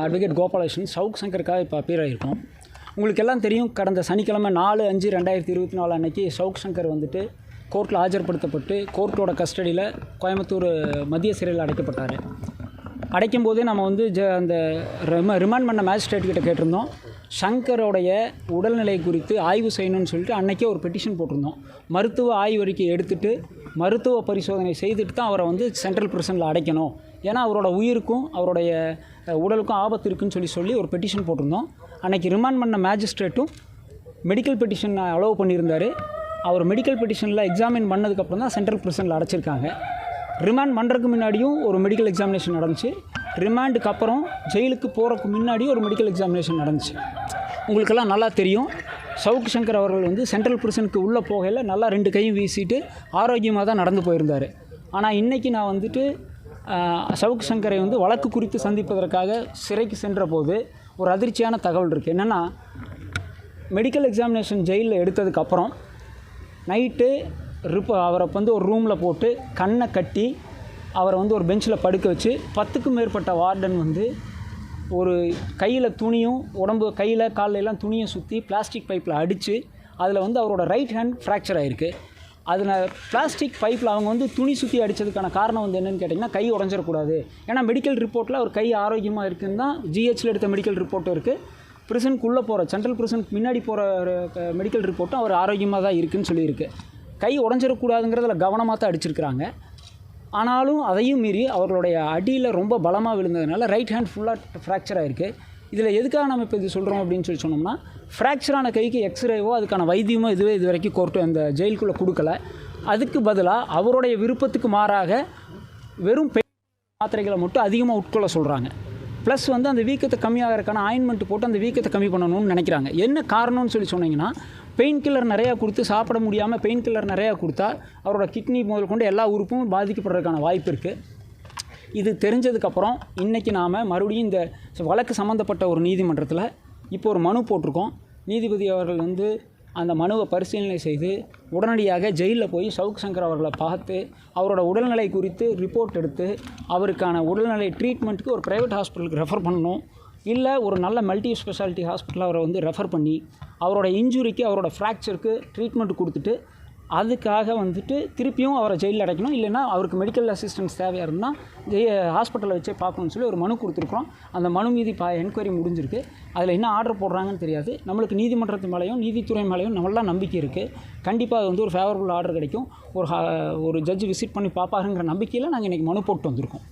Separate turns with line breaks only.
Advocate Gopalakrishnan Chowk சங்கருக்காக இப்போ appear ஆகியிருக்கோம். உங்களுக்கு எல்லாம் தெரியும், கடந்த சனிக்கிழமை 4/5/2024 அன்றைக்கி சவுக் சங்கர் வந்துட்டு கோர்ட்டில் ஆஜர்படுத்தப்பட்டு கோர்ட்டோட கஸ்டடியில் கோயம்புத்தூர் மத்திய சிறையில் அடைக்கப்பட்டார். அடைக்கும் போதே நம்ம வந்து அந்த ரிமாண்ட் பண்ண மேஜிஸ்ட்ரேட்கிட்ட கேட்டிருந்தோம், சங்கரோடைய உடல்நிலை குறித்து ஆய்வு செய்யணும்னு சொல்லிட்டு அன்றைக்கே ஒரு பெட்டிஷன் போட்டிருந்தோம். மருத்துவ ஆய்வறிக்கை எடுத்துகிட்டு மருத்துவ பரிசோதனை செய்துட்டு தான் அவரை வந்து சென்ட்ரல் பிரிசனில் அடைக்கணும், ஏன்னா அவரோட உயிருக்கும் அவருடைய உடலுக்கும் ஆபத்து இருக்குன்னு சொல்லி ஒரு பெட்டிஷன் போட்டிருந்தோம். அன்றைக்கி ரிமாண்ட் பண்ண மேஜிஸ்ட்ரேட்டும் மெடிக்கல் பெட்டிஷன் அலோவ் பண்ணியிருந்தார். அவர் மெடிக்கல் பெட்டிஷனில் எக்ஸாமின் பண்ணதுக்கப்புறம் தான் சென்ட்ரல் பிரிசனில் அடைச்சிருக்காங்க. ரிமாண்ட் பண்ணுறதுக்கு முன்னாடியும் ஒரு மெடிக்கல் எக்ஸாமினேஷன் நடந்துச்சு. ரிமாண்டுக்கு அப்புறம் ஜெயிலுக்கு போகிறதுக்கு முன்னாடியும் ஒரு மெடிக்கல் எக்ஸாமினேஷன் நடந்துச்சு. உங்களுக்கெல்லாம் நல்லா தெரியும், சவுக் சங்கர் அவர்கள் வந்து சென்ட்ரல் பிரிசனுக்கு உள்ளே போகையில் நல்லா 2 கையும் வீசிட்டு ஆரோக்கியமாக தான் நடந்து போயிருந்தார். ஆனால் இன்றைக்கி நான் வந்துட்டு சவுக் சங்கரை வந்து வழக்கு குறித்து சந்திப்பதற்காக சிறைக்கு சென்ற போது ஒரு அதிர்ச்சியான தகவல் இருக்குது. என்னென்னா, மெடிக்கல் எக்ஸாமினேஷன் ஜெயிலில் எடுத்ததுக்கப்புறம் நைட்டு அவரை வந்து ஒரு ரூமில் போட்டு கண்ணை கட்டி அவரை வந்து ஒரு பெஞ்சில் படுக்க வச்சு 10க்கும் மேற்பட்ட வார்டன் வந்து ஒரு கையில் துணியும் உடம்பு கையில் காலையெல்லாம் துணியை சுற்றி பிளாஸ்டிக் பைப்பில் அடித்து அதில் வந்து அவரோட ரைட் ஹேண்ட் ஃப்ராக்சர் ஆகிருக்கு. அதில் பிளாஸ்டிக் பைப்பில் அவங்க வந்து துணி சுற்றி அடித்ததுக்கான காரணம் வந்து என்னென்னு கேட்டிங்கன்னா, கை உடஞ்சிடக்கூடாது. ஏன்னா மெடிக்கல் ரிப்போர்ட்டில் அவர் கை ஆரோக்கியமாக இருக்குதுன்னு தான் ஜிஹெச்சில் எடுத்த மெடிக்கல் ரிப்போர்ட்டும் இருக்குது. பிரிசனுக்குள்ளே போகிற சென்ட்ரல் பிரிசனுக்கு முன்னாடி போகிற மெடிக்கல் ரிப்போர்ட்டும் அவர் ஆரோக்கியமாக தான் இருக்குதுன்னு சொல்லியிருக்கு. கை உடஞ்சிடக்கூடாதுங்கிறதுல கவனமாக தான் அடிச்சிருக்கிறாங்க. ஆனாலும் அதையும் மீறி அவர்களுடைய அடியில் ரொம்ப பலமாக விழுந்ததுனால ரைட் ஹேண்ட் ஃபுல்லாக ஃப்ராக்சர் ஆகிருக்கு. இதில் எதுக்காக நம்ம இப்போ இது சொல்கிறோம் அப்படின்னு சொன்னோம்னா, ஃப்ராக்சரான கைக்கு எக்ஸ்ரேவோ அதுக்கான வைத்தியமோ இது வரைக்கும் கோர்ட்டு அந்த ஜெயிலுக்குள்ளே கொடுக்கல. அதுக்கு பதிலாக அவருடைய விருப்பத்துக்கு மாறாக வெறும் மாத்திரைகளை மட்டும் அதிகமாக உட்கொள்ள சொல்கிறாங்க. ப்ளஸ் வந்து அந்த வீக்கத்தை கம்மியாகிறதுக்கான ஆயின்மெண்ட் போட்டு அந்த வீக்கத்தை கம்மி பண்ணணும்னு நினைக்கிறாங்க. என்ன காரணம்னு சொன்னீங்கன்னா, பெயின் கில்லர் நிறையா கொடுத்து சாப்பிட முடியாமல் பெயின் கில்லர் நிறையா கொடுத்தா அவரோட கிட்னி முதல் கொண்டு எல்லா உறுப்பும் பாதிக்கப்படுறதுக்கான வாய்ப்பு இருக்குது. இது தெரிஞ்சதுக்கப்புறம் இன்றைக்கி நாம் மறுபடியும் இந்த வழக்கு சம்மந்தப்பட்ட ஒரு நீதிமன்றத்தில் இப்போ ஒரு மனு போட்டிருக்கோம். நீதிபதி அவர்கள் வந்து அந்த மனுவை பரிசீலனை செய்து உடனடியாக ஜெயிலில் போய் சவுக் சங்கர் அவர்களை பார்த்து அவரோட உடல்நிலை குறித்து ரிப்போர்ட் எடுத்து அவருக்கான உடல்நிலை ட்ரீட்மெண்ட்டுக்கு ஒரு ப்ரைவேட் ஹாஸ்பிட்டலுக்கு ரெஃபர் பண்ணணும், இல்லை ஒரு நல்ல மல்டி ஸ்பெஷாலிட்டி ஹாஸ்பிட்டலில் அவரை வந்து ரெஃபர் பண்ணி அவரோட இன்ஜுரிக்கு அவரோட ஃப்ராக்சருக்கு ட்ரீட்மெண்ட் கொடுத்துட்டு அதுக்காக வந்துட்டு திருப்பியும் அவரை ஜெயிலில் அடைக்கணும், இல்லைன்னா அவருக்கு மெடிக்கல் அசிஸ்டன்ஸ் தேவையாக இருந்தால் ஹாஸ்பிட்டலில் வச்சே பார்க்கணும்னு சொல்லி ஒரு மனு கொடுத்துருக்குறோம். அந்த மனு மீது என்கொயரி முடிஞ்சிருக்கு. அதில் என்ன ஆர்டர் போடுறாங்கன்னு தெரியாது. நம்மளுக்கு நீதிமன்றத்து மேலேயும் நீதித்துறை மேலேயும் நல்லா நம்பிக்கை இருக்குது. கண்டிப்பாக அது வந்து ஒரு ஃபேவரபுள் ஆர்டர் கிடைக்கும். ஒரு ஜட்ஜ் விசிட் பண்ணி பார்ப்பாருங்கிற நம்பிக்கையில் நாங்கள் இன்றைக்கி மனு போட்டு வந்திருக்கோம்.